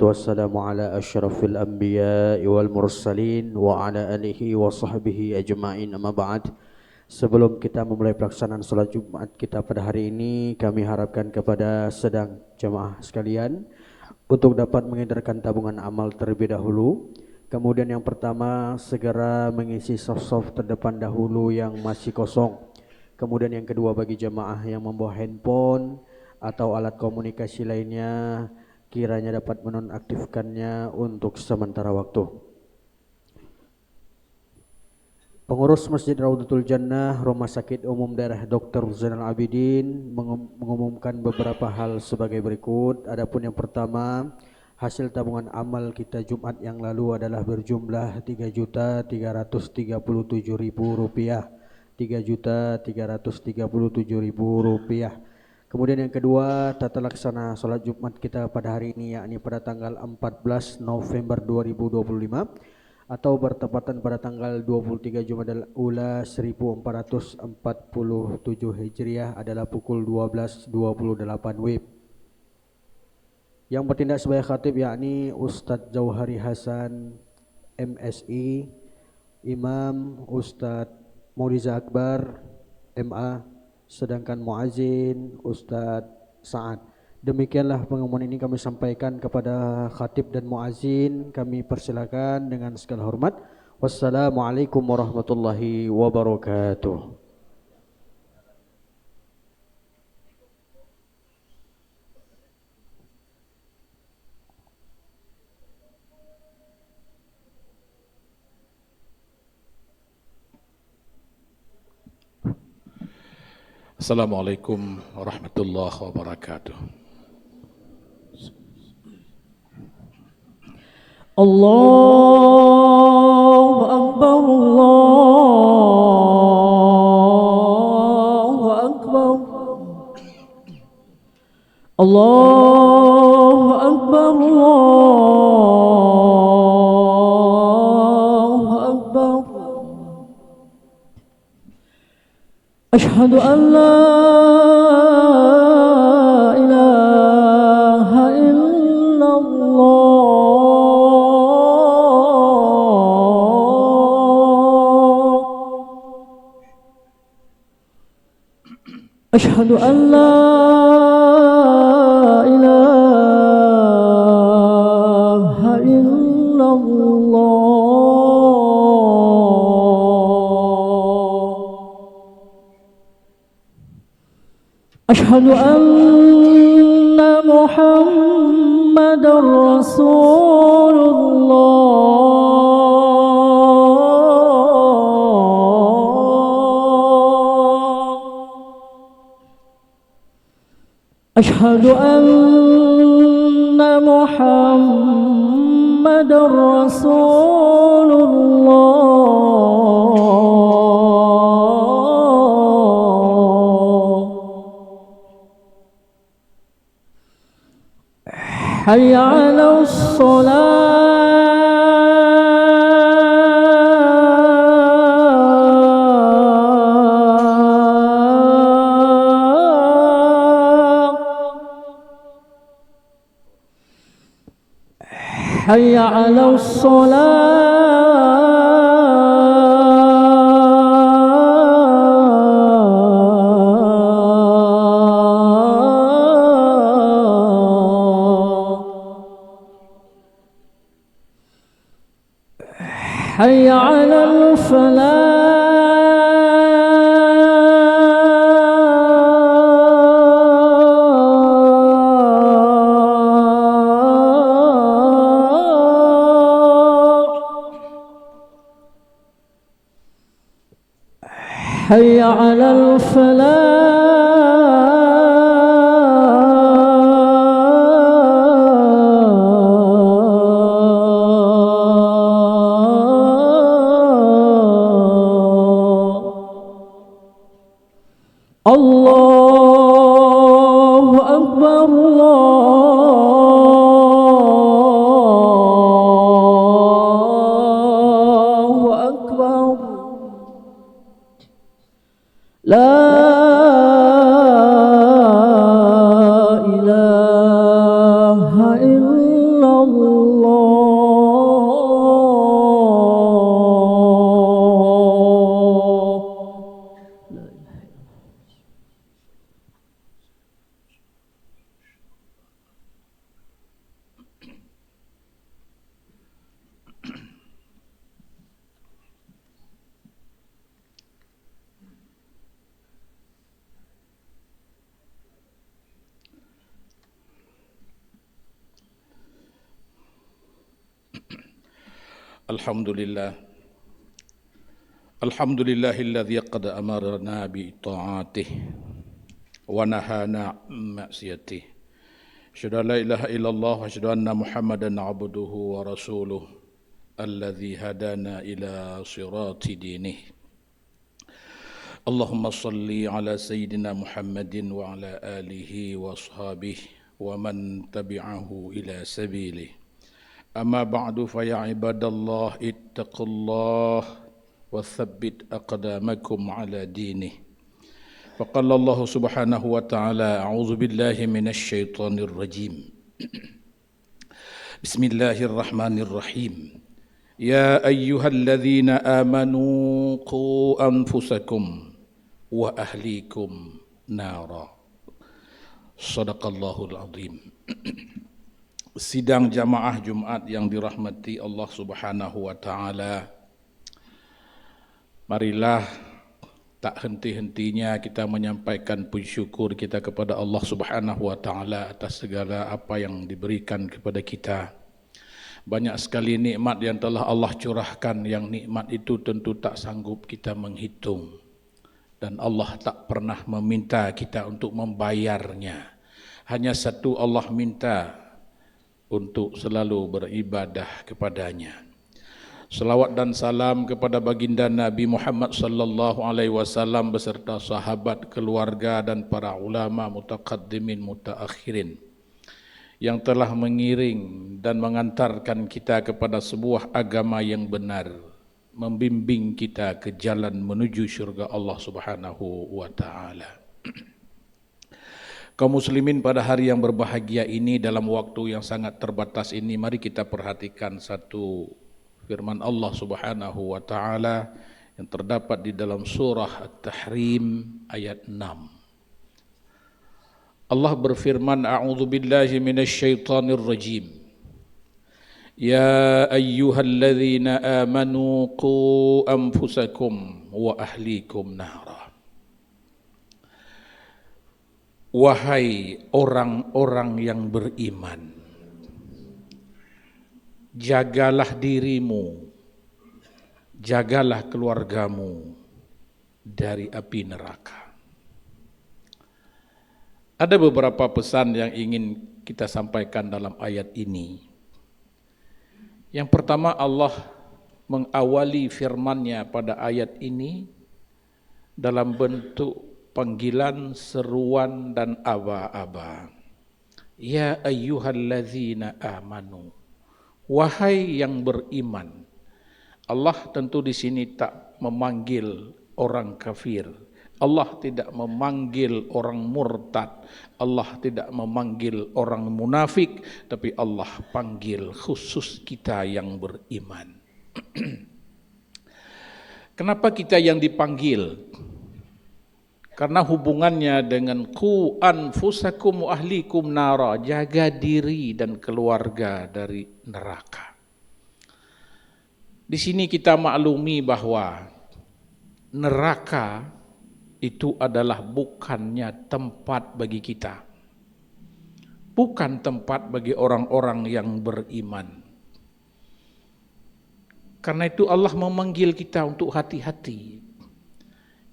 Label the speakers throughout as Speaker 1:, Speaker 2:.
Speaker 1: Wassalamu ala asyrafil anbiya wal mursalin wa ala alihi wa sahbihi ajma'in, amma ba'd. Sebelum kita memulai pelaksanaan salat Jumat kita pada hari ini, kami harapkan kepada sedang jamaah sekalian untuk dapat mengedarkan tabungan amal terlebih dahulu. Kemudian yang pertama, segera mengisi soft terdepan dahulu yang masih kosong. Kemudian yang kedua, bagi jamaah yang membawa handphone atau alat komunikasi lainnya, kiranya dapat menonaktifkannya untuk sementara waktu. Pengurus Masjid Raudhatul Jannah Rumah Sakit Umum Daerah Dr. Zainal Abidin mengumumkan beberapa hal sebagai berikut. Adapun yang pertama, hasil tabungan amal kita Jumat yang lalu adalah berjumlah Rp3.337.000, Rp3.337.000. Kemudian yang kedua, tata laksana salat Jumat kita pada hari ini, yakni pada tanggal 14 November 2025 atau bertepatan pada tanggal 23 Jumadil Ula 1447 Hijriah adalah pukul 12.28 WIB. Yang bertindak sebagai khatib yakni Ustadz Jauhari Hasan MSI, Imam Ustadz Mauliza Akbar MA, sedangkan muazin Ustadz Sa'ad. Demikianlah pengumuman ini kami sampaikan kepada khatib dan muazin. Kami persilakan dengan segala hormat. Wassalamualaikum warahmatullahi wabarakatuh.
Speaker 2: Assalamualaikum warahmatullahi wabarakatuh.
Speaker 3: Allahu Akbar, Allahu Akbar, Allahu Akbar, Allahu Akbar. Ashhadu an la ilaha illallah. Ashhadu an la ilaha illallah. Ashhadu anna Muhammadar Rasulullah. Ashhadu anna Muhammadar Rasulullah. Hayya 'alas shalah. Hayya 'alas shalah. Hayya 'alal falah. Hayya 'alal falah. Allahu Akbar, Allahu Akbar. La ilaha illallah.
Speaker 2: Alhamdulillah. Alhamdulillahilladzi qad amarna bi ta'atih wa nahana ma'siyatih. Asyhadu an la ilaha illallah wa asyhadu anna Muhammadan abduhu wa rasuluh alladzi hadana ila sirati dinih. Allahumma salli ala sayyidina Muhammadin wa ala alihi wa ashabihi wa man tabi'ahu ila sabilihi. Amma ba'du fa ya ibadallah ittaqullah wa thabbit aqdamakum ala dinih. Faqala Allah subhanahu wa ta'ala a'udzu billahi minasy syaithanir rajim. Bismillahirrahmanirrahim. Ya ayyuhalladzina amanu qu anfusakum wa ahlikum nara. Shadaqallahul azim. Sidang jamaah Jumat yang dirahmati Allah Subhanahu wa taala. Marilah tak henti-hentinya kita menyampaikan puji syukur kita kepada Allah Subhanahu wa taala atas segala apa yang diberikan kepada kita. Banyak sekali nikmat yang telah Allah curahkan, yang nikmat itu tentu tak sanggup kita menghitung. Dan Allah tak pernah meminta kita untuk membayarnya. Hanya satu Allah minta, untuk selalu beribadah kepadanya. Salawat dan salam kepada baginda Nabi Muhammad sallallahu alaihi wasallam beserta sahabat, keluarga dan para ulama mutaqaddimin mutaakhirin yang telah mengiring dan mengantarkan kita kepada sebuah agama yang benar, membimbing kita ke jalan menuju syurga Allah Subhanahu wa taala. Kaum muslimin, pada hari yang berbahagia ini, dalam waktu yang sangat terbatas ini, mari kita perhatikan satu firman Allah Subhanahu wa taala yang terdapat di dalam surah At-Tahrim ayat 6. Allah berfirman, a'udzu billahi minasy syaithanir rajim. Ya ayyuhalladzina amanu qu anfusakum wa ahlikum nara. Wahai orang-orang yang beriman, jagalah dirimu, jagalah keluargamu dari api neraka. Ada beberapa pesan yang ingin kita sampaikan dalam ayat ini. Yang pertama, Allah mengawali firman-Nya pada ayat ini dalam bentuk panggilan, seruan dan aba-aba. Ya ayyuhalladzina amanu. Wahai yang beriman. Allah tentu di sini tak memanggil orang kafir. Allah tidak memanggil orang murtad. Allah tidak memanggil orang munafik, tapi Allah panggil khusus kita yang beriman. Kenapa kita yang dipanggil? Karena hubungannya dengan qu anfusakum wa ahlikum nara, jaga diri dan keluarga dari neraka. Di sini kita maklumi bahwa neraka itu adalah bukannya tempat bagi kita. Bukan tempat bagi orang-orang yang beriman. Karena itu Allah memanggil kita untuk hati-hati.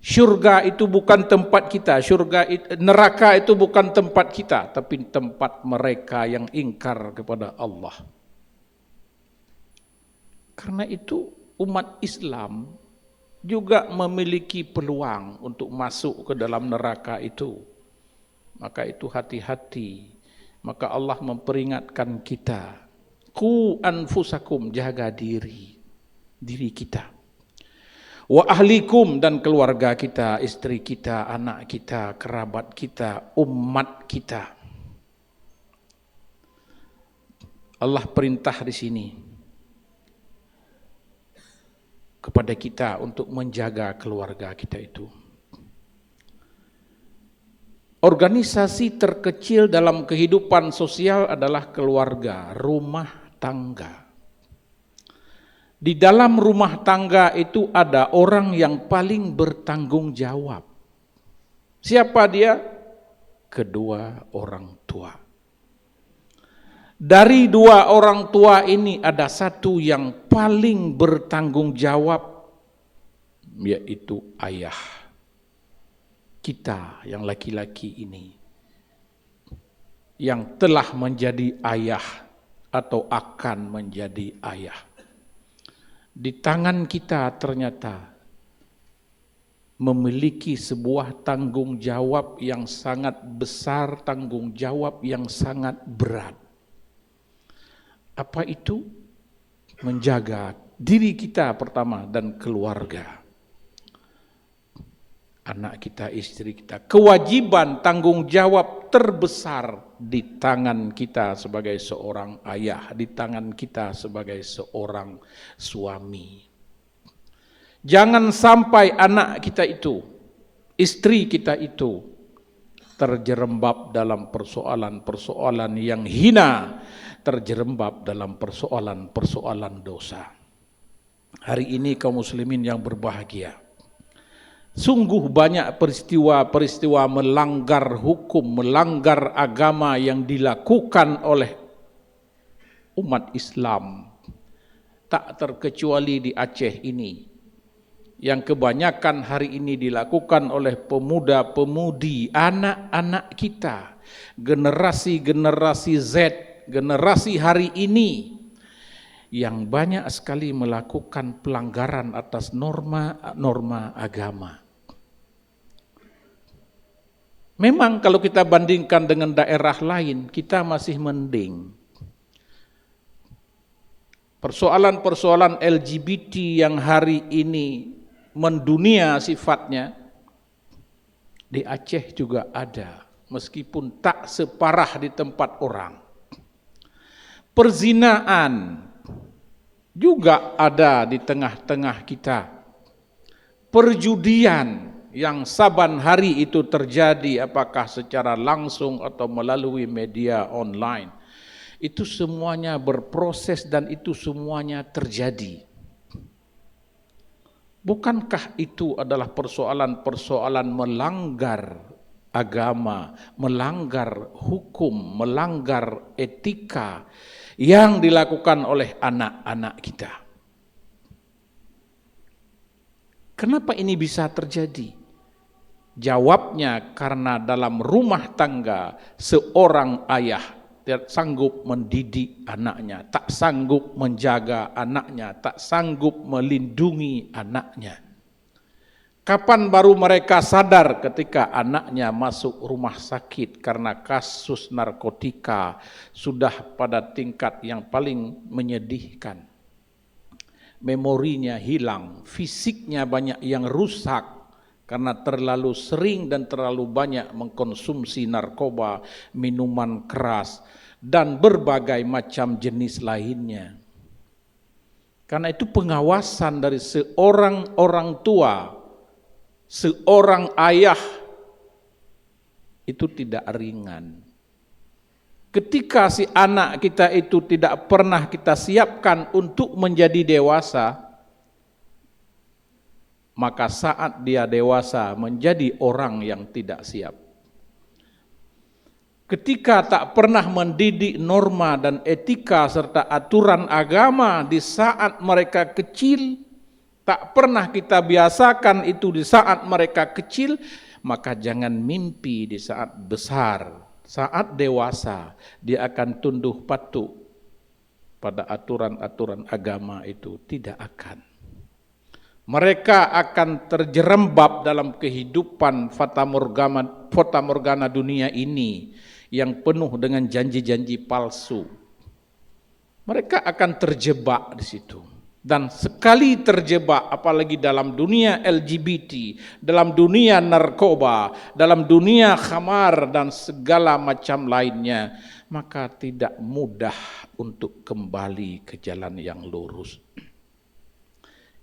Speaker 2: Syurga itu bukan tempat kita, neraka itu bukan tempat kita, tapi tempat mereka yang ingkar kepada Allah. Karena itu umat Islam juga memiliki peluang untuk masuk ke dalam neraka itu. Maka itu hati-hati. Maka Allah memperingatkan kita, qu anfusakum, jaga diri kita. Wa ahlikum, dan keluarga kita, istri kita, anak kita, kerabat kita, umat kita. Allah perintah di sini kepada kita untuk menjaga keluarga kita itu. Organisasi terkecil dalam kehidupan sosial adalah keluarga, rumah tangga. Di dalam rumah tangga itu ada orang yang paling bertanggung jawab. Siapa dia? Kedua orang tua. Dari dua orang tua ini ada satu yang paling bertanggung jawab, yaitu ayah. Kita yang laki-laki ini, yang telah menjadi ayah atau akan menjadi ayah. Di tangan kita ternyata memiliki sebuah tanggung jawab yang sangat besar, tanggung jawab yang sangat berat. Apa itu? Menjaga diri kita pertama dan keluarga. Anak kita, istri kita. Kewajiban tanggung jawab terbesar di tangan kita sebagai seorang ayah, di tangan kita sebagai seorang suami. Jangan sampai anak kita itu, istri kita itu terjerembab dalam persoalan-persoalan yang hina, terjerembab dalam persoalan-persoalan dosa. Hari ini kaum muslimin yang berbahagia, sungguh banyak peristiwa-peristiwa melanggar hukum, melanggar agama yang dilakukan oleh umat Islam. Tak terkecuali di Aceh ini, yang kebanyakan hari ini dilakukan oleh pemuda-pemudi, anak-anak kita, generasi-generasi Z, generasi hari ini, yang banyak sekali melakukan pelanggaran atas norma-norma agama. Memang kalau kita bandingkan dengan daerah lain, kita masih mending. Persoalan-persoalan LGBT yang hari ini mendunia sifatnya, di Aceh juga ada, meskipun tak separah di tempat orang. Perzinaan juga ada di tengah-tengah kita. Perjudian yang saban hari itu terjadi, apakah secara langsung atau melalui media online, itu semuanya berproses dan itu semuanya terjadi. Bukankah itu adalah persoalan-persoalan melanggar agama, melanggar hukum, melanggar etika yang dilakukan oleh anak-anak kita? Kenapa ini bisa terjadi? Jawabnya karena dalam rumah tangga seorang ayah tidak sanggup mendidik anaknya, tak sanggup menjaga anaknya, tak sanggup melindungi anaknya. Kapan baru mereka sadar? Ketika anaknya masuk rumah sakit karena kasus narkotika sudah pada tingkat yang paling menyedihkan. Memorinya hilang, fisiknya banyak yang rusak karena terlalu sering dan terlalu banyak mengkonsumsi narkoba, minuman keras, dan berbagai macam jenis lainnya. Karena itu pengawasan dari seorang orang tua, seorang ayah, itu tidak ringan. Ketika si anak kita itu tidak pernah kita siapkan untuk menjadi dewasa, maka saat dia dewasa menjadi orang yang tidak siap. Ketika tak pernah mendidik norma dan etika serta aturan agama di saat mereka kecil, tak pernah kita biasakan itu di saat mereka kecil, maka jangan mimpi di saat besar, saat dewasa, dia akan tunduk patuh pada aturan-aturan agama itu. Tidak akan. Mereka akan terjerembab dalam kehidupan fatamorgana dunia ini yang penuh dengan janji-janji palsu. Mereka akan terjebak di situ. Dan sekali terjebak, apalagi dalam dunia LGBT, dalam dunia narkoba, dalam dunia khamar dan segala macam lainnya, maka tidak mudah untuk kembali ke jalan yang lurus.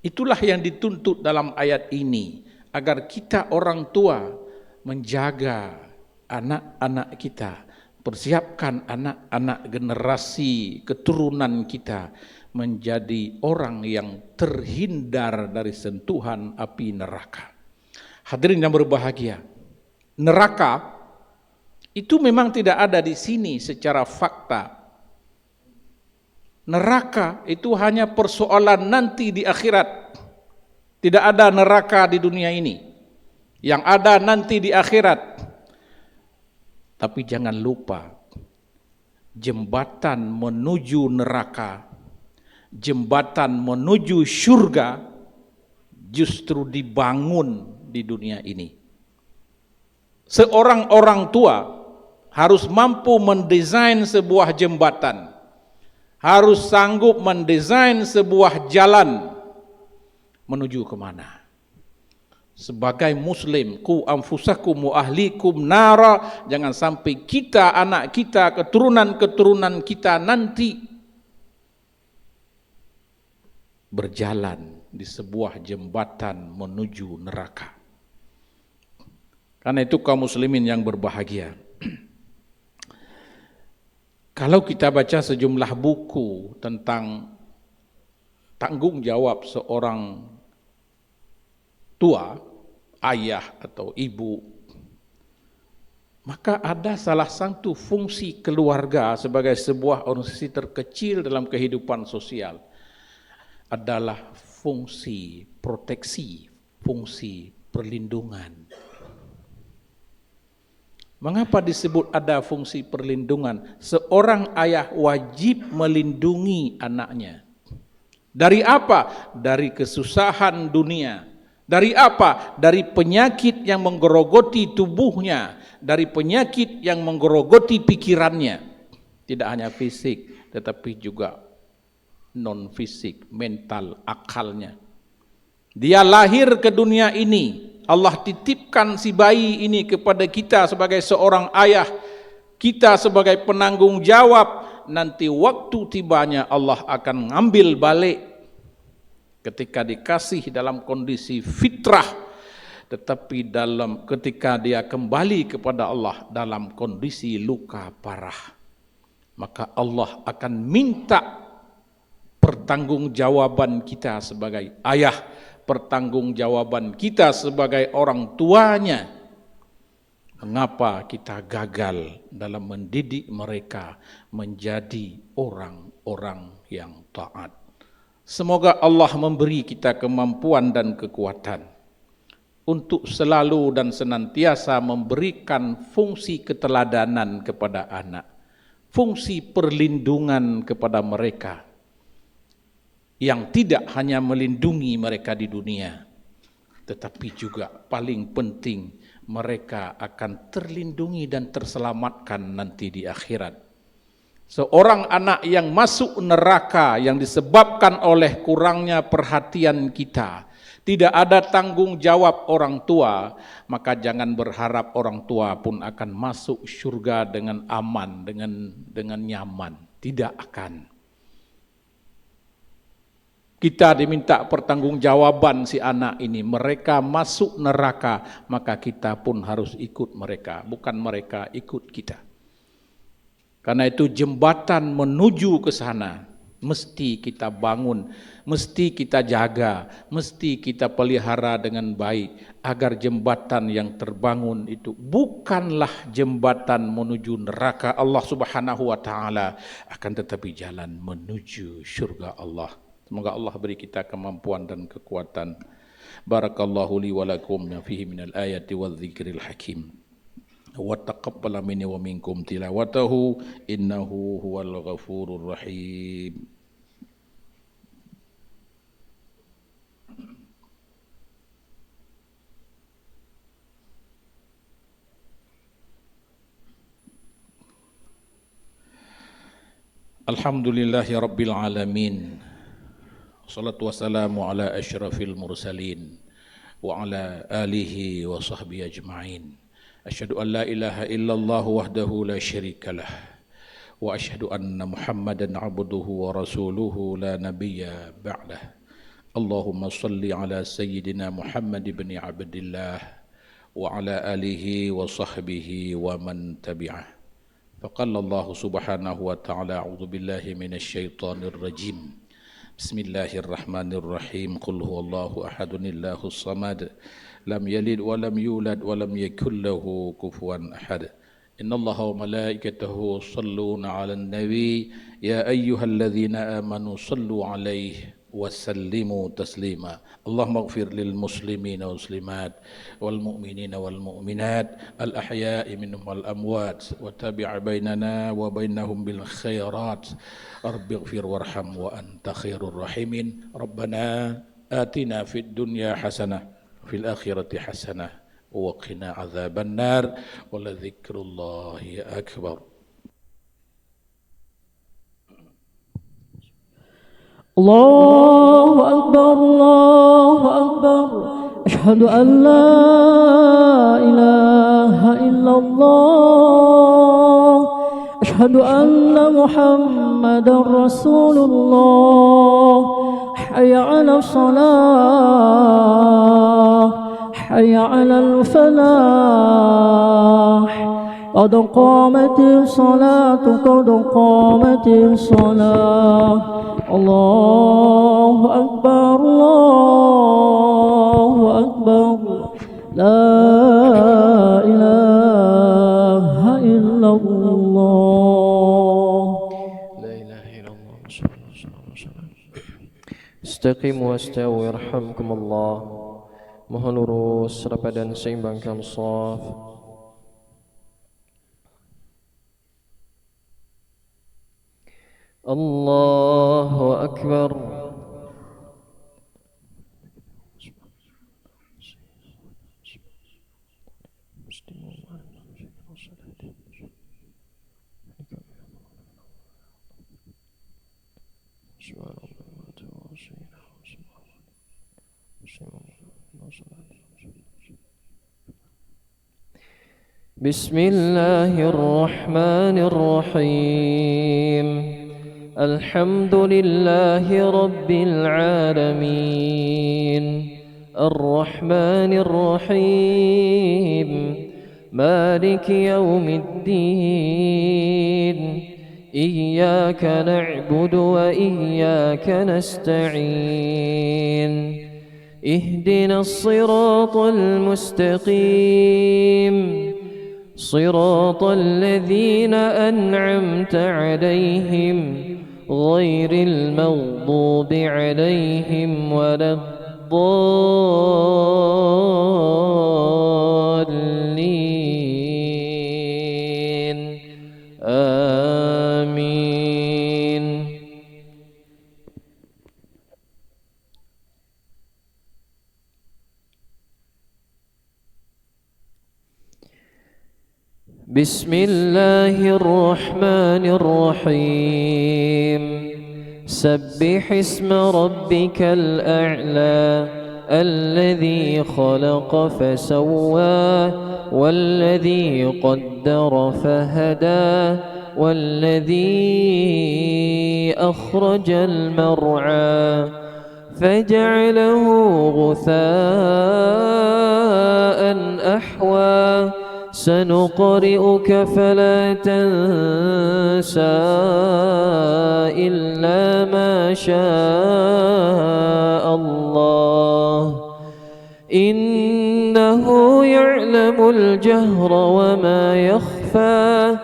Speaker 2: Itulah yang dituntut dalam ayat ini, agar kita orang tua menjaga anak-anak kita, persiapkan anak-anak generasi keturunan kita menjadi orang yang terhindar dari sentuhan api neraka. Hadirin yang berbahagia, neraka itu memang tidak ada di sini secara fakta. Neraka itu hanya persoalan nanti di akhirat. Tidak ada neraka di dunia ini. Yang ada nanti di akhirat. Tapi jangan lupa, jembatan menuju neraka, jembatan menuju surga justru dibangun di dunia ini. Seorang orang tua harus mampu mendesain sebuah jembatan, harus sanggup mendesain sebuah jalan menuju kemana. Sebagai muslim, ku anfusakum wa ahlikum nara, jangan sampai kita, anak kita, keturunan-keturunan kita nanti berjalan di sebuah jembatan menuju neraka. Karena itu kaum muslimin yang berbahagia, kalau kita baca sejumlah buku tentang tanggung jawab seorang tua, ayah atau ibu, maka ada salah satu fungsi keluarga sebagai sebuah organisasi terkecil dalam kehidupan sosial adalah fungsi proteksi, fungsi perlindungan. Mengapa disebut ada fungsi perlindungan? Seorang ayah wajib melindungi anaknya. Dari apa? Dari kesusahan dunia. Dari apa? Dari penyakit yang menggerogoti tubuhnya, dari penyakit yang menggerogoti pikirannya. Tidak hanya fisik, tetapi juga non fisik, mental, akalnya. Dia lahir ke dunia ini, Allah titipkan si bayi ini kepada kita sebagai seorang ayah, kita sebagai penanggung jawab. Nanti waktu tibanya Allah akan ngambil balik ketika dikasih dalam kondisi fitrah, tetapi ketika dia kembali kepada Allah dalam kondisi luka parah, maka Allah akan minta pertanggungjawaban kita sebagai ayah, pertanggungjawaban kita sebagai orang tuanya. Mengapa kita gagal dalam mendidik mereka menjadi orang-orang yang taat? Semoga Allah memberi kita kemampuan dan kekuatan untuk selalu dan senantiasa memberikan fungsi keteladanan kepada anak, fungsi perlindungan kepada mereka, yang tidak hanya melindungi mereka di dunia, tetapi juga paling penting mereka akan terlindungi dan terselamatkan nanti di akhirat. Seorang anak yang masuk neraka yang disebabkan oleh kurangnya perhatian kita, tidak ada tanggung jawab orang tua, maka jangan berharap orang tua pun akan masuk surga dengan aman, dengan nyaman. Tidak akan. Kita diminta pertanggungjawaban si anak ini. Mereka masuk neraka, maka kita pun harus ikut mereka, bukan mereka ikut kita. Karena itu jembatan menuju ke sana mesti kita bangun, mesti kita jaga, mesti kita pelihara dengan baik, agar jembatan yang terbangun itu bukanlah jembatan menuju neraka Allah Subhanahu wa taala, akan tetapi jalan menuju surga Allah. Semoga Allah beri kita kemampuan dan kekuatan. Barakallahu li wa lakum fihi minal ayati wadh-dhikril hakim. Wa taqabbal minni wa minkum tilawatahu innahu huwal ghafurur rahim. Alhamdulillahi rabbil alamin. Wassalatu wassalamu ala asyrafil mursalin wa ala alihi wa sahbihi ajma'in. Asyhadu an la ilaha illallah wahdahu la syarikalah وأشهد أن محمدا عبده ورسوله لا نبي بعده اللهم صل على سيدنا محمد بن عبد الله وعلى آله وصحبه ومن تبعه فقال الله سبحانه وتعالى أعوذ بالله من الشيطان الرجيم بسم الله الرحمن الرحيم قل هو الله أحد الله الصمد لم يلد ولم يولد ولم يكن له كفوا أحد إن الله وملائكته يصلون على النبي يا أيها الذين آمنوا صلوا عليه وسلموا تسليما اللهم اغفر للمسلمين والمسلمات والمؤمنين والمؤمنات الأحياء منهم والأموات وتابع بيننا وبينهم بالخيرات رب اغفر وارحم وأنت خير الراحمين ربنا آتنا في الدنيا حسنة في الآخرة حسنة وقنا عذاب النار ولذكر الله أكبر
Speaker 3: الله أكبر الله أكبر أشهد أن لا إله إلا الله أشهد أن محمدا رسول الله حي على الصلاة حي على الفلاح قد قامت الصلاة قد قامت الصلاة الله أكبر الله أكبر لا إله إلا الله
Speaker 4: لا إله إلا الله استقيموا واستووا يرحمكم الله mohon lurus rapat dan seimbangkan shaf. Allahu Akbar. بسم الله الرحمن الرحيم الحمد لله رب العالمين الرحمن الرحيم مالك يوم الدين إياك نعبد وإياك نستعين اهدنا الصراط المستقيم صراط الذين أنعمت عليهم غير المغضوب عليهم ولا الضالين آمين بسم الله الرحمن الرحيم سبح اسم ربك الأعلى الذي خلق فسوى والذي قدر فهدى والذي أخرج المرعى فجعله غثاء أحوى سنقرئك فلا تنسى إلا ما شاء الله إنه يعلم الجهر وما يخفى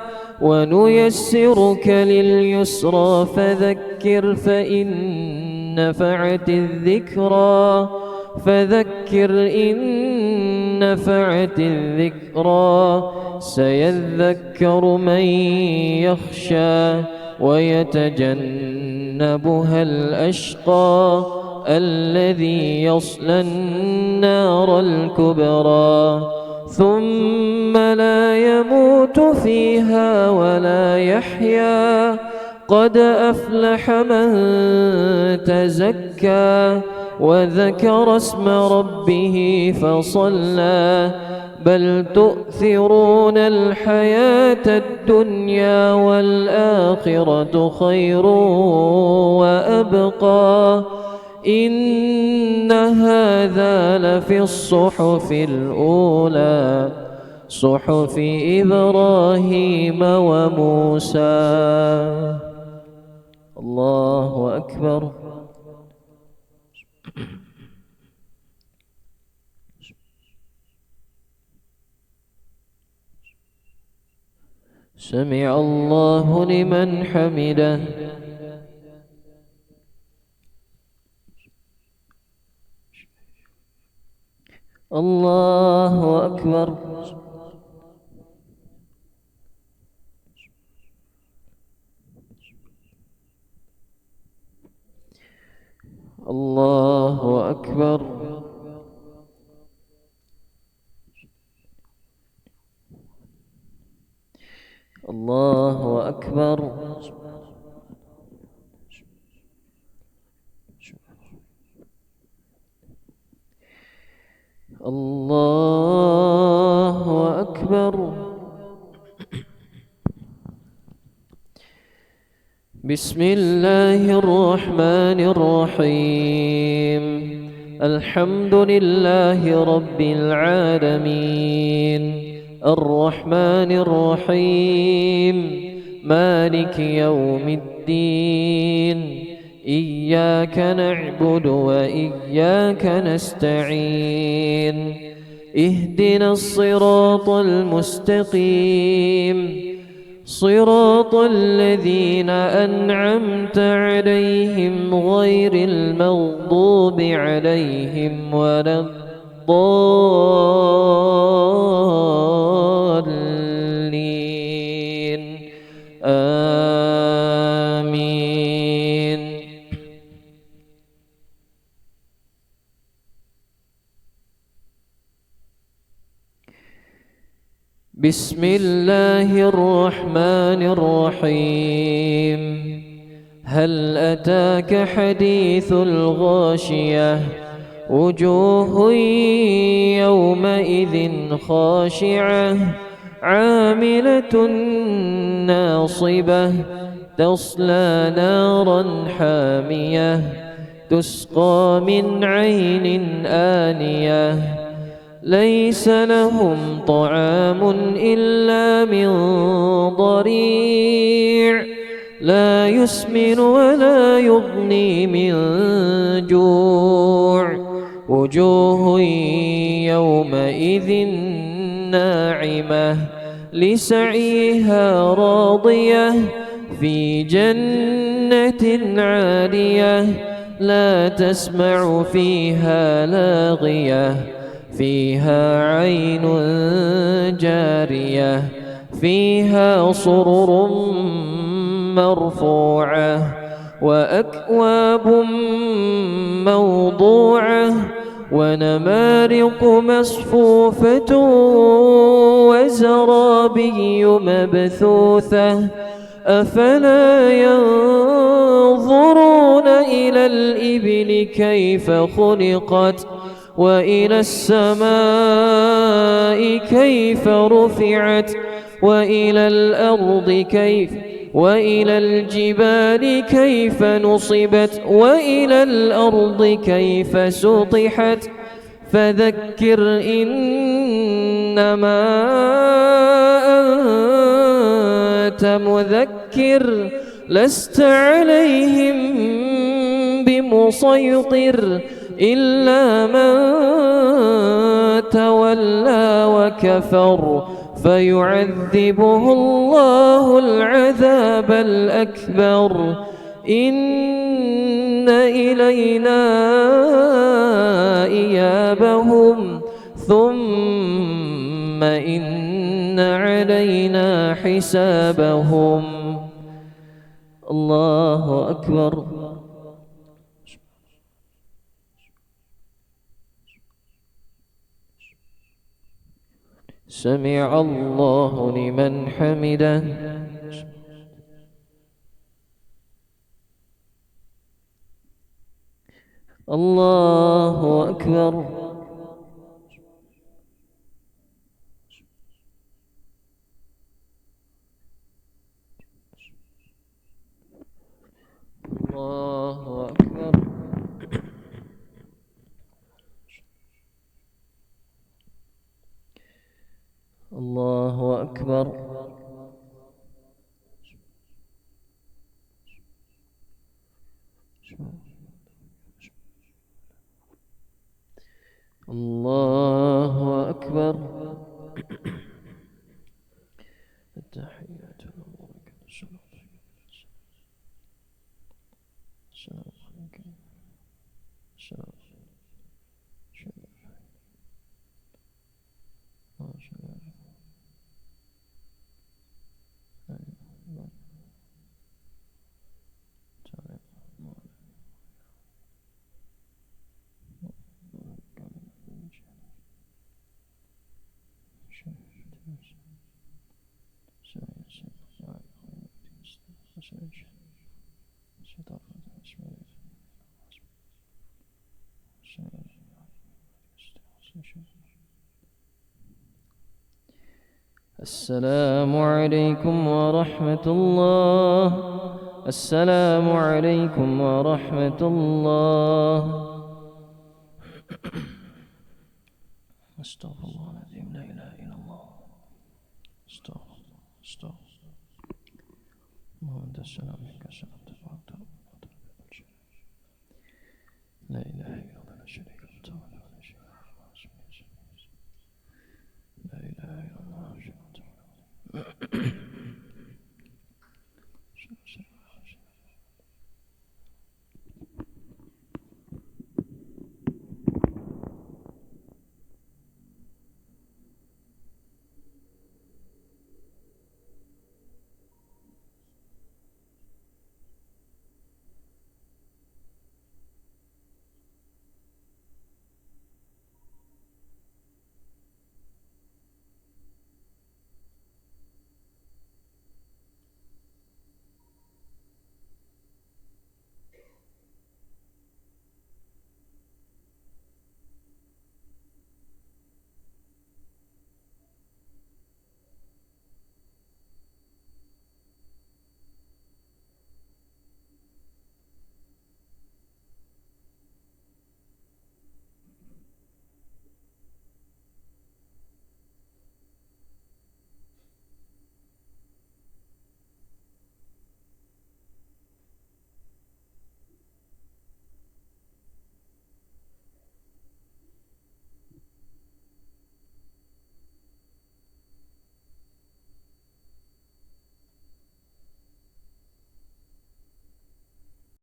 Speaker 4: ونيسرك لليسرى فذكر فإن نفعت الذكرى فذكر إن نفعت الذكرى سيذكر من يخشى ويتجنبها الأشقى الذي يصلى النار الكبرى ثم لا يموت فيها ولا يحيا قد أفلح من تزكى وذكر اسم ربه فصلى بل تؤثرون الحياة الدنيا والآخرة خير وأبقى إن هذا لفي الصحف الأولى صحف إبراهيم وموسى. الله أكبر. سمع الله لمن حمده. الله أكبر. الله أكبر. الله أكبر. الله أكبر. بسم الله الرحمن الرحيم. الحمد لله رب العالمين الرحمن الرحيم مالك يوم الدين إياك نعبد وإياك نستعين اهدنا الصراط المستقيم صراط الذين أنعمت عليهم غير المغضوب عليهم ولا الضالين آمين. بسم الله الرحمن الرحيم. هل أتاك حديث الغاشية وجوه يومئذ خاشعة عاملة ناصبة تصلى نارا حامية تسقى من عين آنية ليس لهم طعام إلا من ضريع لا يسمن ولا يغني من جوع وجوه يومئذ ناعمة لسعيها راضية في جنة عالية لا تسمع فيها لاغية فيها عين جارية فيها سرر مرفوعة وأكواب موضوعة ونمارق مصفوفة وزرابي مبثوثة أفلا ينظرون إلى الإبل كيف خلقت وإلى السماء كيف رفعت وإلى الأرض وإلى الجبال كيف نصبت وإلى الأرض كيف سطحت فذكر إنما أنت مذكر لست عليهم بمسيطر إلا من تولى وكفر فيعذبه الله العذاب الأكبر إن إلينا إيابهم ثم إن علينا حسابهم. الله أكبر. سمع الله لمن حمده. الله أكبر. الله أكبر. التحيات المباركة الصلاة السلام عليكم السلام السلام عليكم ورحمة الله. السلام عليكم ورحمة الله. استغفر الله العظيم لا إله إلا الله. استغفر الله أنت السلام منك السلام تبارك لا إله إلا الله لا شريك له